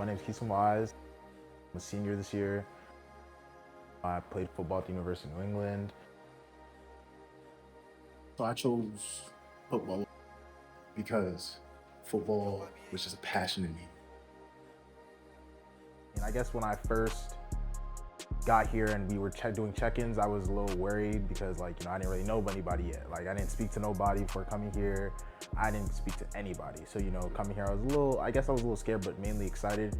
My name is Keysun. I'm a senior this year. I played football at the University of New England. So I chose football because football was just a passion in me. And I guess when I first got here and we were doing check-ins, I was a little worried because I didn't really know anybody yet. I didn't speak to nobody before coming here. I didn't speak to anybody. So, coming here, I was a little scared, but mainly excited.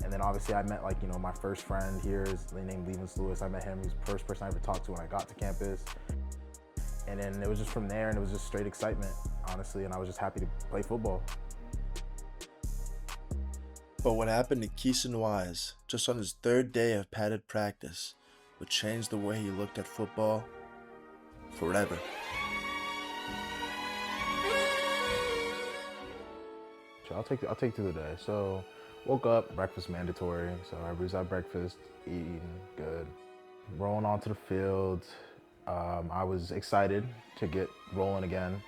And then obviously I met my first friend here is named Lewis. I met him. He was the first person I ever talked to when I got to campus. And then it was just from there, and it was just straight excitement, honestly. And I was just happy to play football. But what happened to Keysun Wise just on his third day of padded practice would change the way he looked at football forever. I'll take you through the day. So, woke up, breakfast mandatory. So everybody's at breakfast, eating good. Rolling onto the field. I was excited to get rolling again.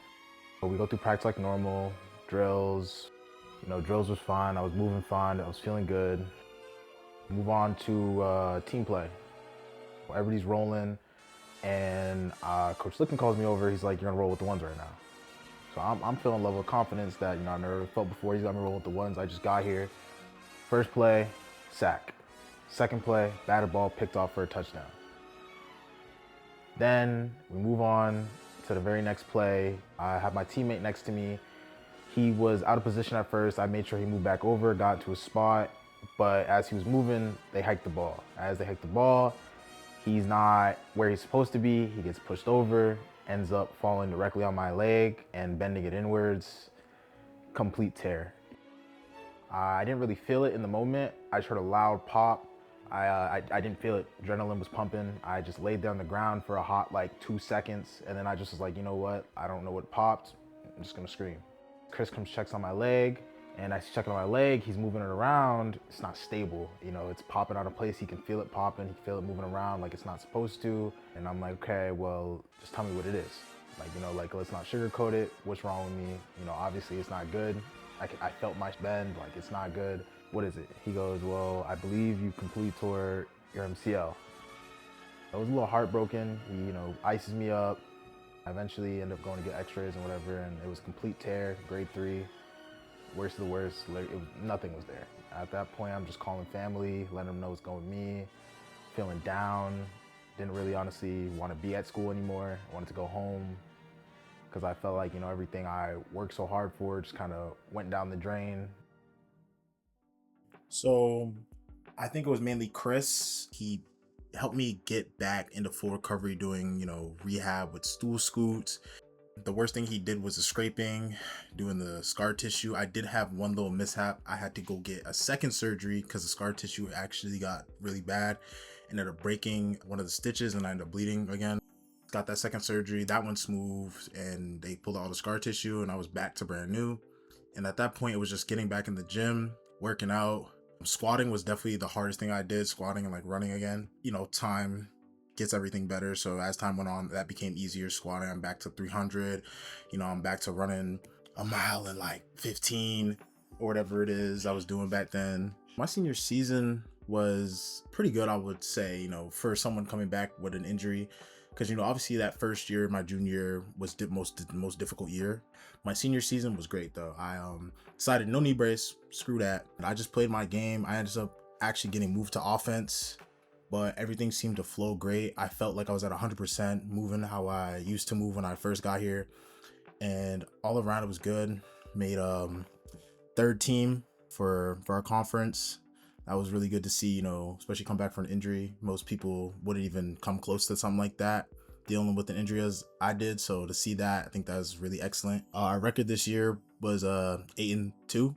But we go through practice like normal, drills. Drills was fine. I was moving fine. I was feeling good. Move on to team play. Everybody's rolling, and Coach Licken calls me over. He's like, "You're gonna roll with the ones right now." So I'm feeling a level of confidence that I never felt before. He's got me roll with the ones. I just got here. First play, sack. Second play, batted ball picked off for a touchdown. Then we move on to the very next play. I have my teammate next to me. He was out of position at first. I made sure he moved back over, got to his spot. But as he was moving, they hiked the ball. As they hiked the ball, he's not where he's supposed to be. He gets pushed over, ends up falling directly on my leg and bending it inwards. Complete tear. I didn't really feel it in the moment. I just heard a loud pop. I didn't feel it. Adrenaline was pumping. I just laid there on the ground for a hot 2 seconds, and then I just was like, you know what? I don't know what popped. I'm just gonna scream. Chris comes, checks on my leg, and I check on my leg. He's moving it around. It's not stable. It's popping out of place. He can feel it popping. He can feel it moving around like it's not supposed to. And I'm like, okay, well, just tell me what it is. Let's not sugarcoat it. What's wrong with me? Obviously it's not good. I felt my bend, it's not good. What is it? He goes, well, I believe you completely tore your MCL. I was a little heartbroken. He, ices me up. I eventually end up going to get x-rays and whatever, and it was complete tear, grade 3. Worst of the worst, nothing was there. At that point, I'm just calling family, letting them know what's going with me, feeling down. Didn't really honestly want to be at school anymore. I wanted to go home because I felt like, everything I worked so hard for just kind of went down the drain. So I think it was mainly Chris. He helped me get back into full recovery doing, rehab with stool scoots. The worst thing he did was the scraping, doing the scar tissue. I did have one little mishap. I had to go get a second surgery because the scar tissue actually got really bad. Ended up breaking one of the stitches and I ended up bleeding again. Got that second surgery, that one smooth, and they pulled out all the scar tissue and I was back to brand new. And at that point, it was just getting back in the gym, working out. Squatting was definitely the hardest thing I did, squatting and running again. Time gets everything better. So as time went on, that became easier. Squatting, I'm back to 300. I'm back to running a mile in 15 or whatever it is I was doing back then. My senior season was pretty good, I would say, for someone coming back with an injury. Because, obviously that first year, my junior year, was the most difficult year. My senior season was great, though. I decided no knee brace, screw that. I just played my game. I ended up actually getting moved to offense, but everything seemed to flow great. I felt like I was at 100%, moving how I used to move when I first got here. And all around it was good. Made third team for our conference. That was really good to see, especially come back from an injury. Most people wouldn't even come close to something like that, dealing with an injury as I did. So to see that, I think that was really excellent. Our record this year was 8-2,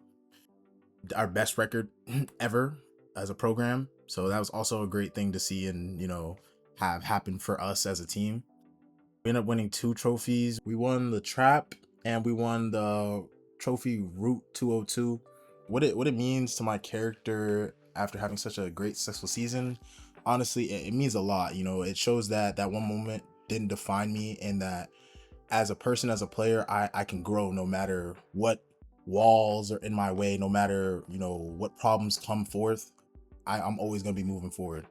our best record ever as a program. So that was also a great thing to see and, have happen for us as a team. We ended up winning 2 trophies. We won the trap and we won the trophy Route 202. What it means to my character after having such a great successful season, honestly, it means a lot. It shows that one moment didn't define me and that as a person, as a player, I can grow no matter what walls are in my way, no matter, what problems come forth, I'm always gonna be moving forward.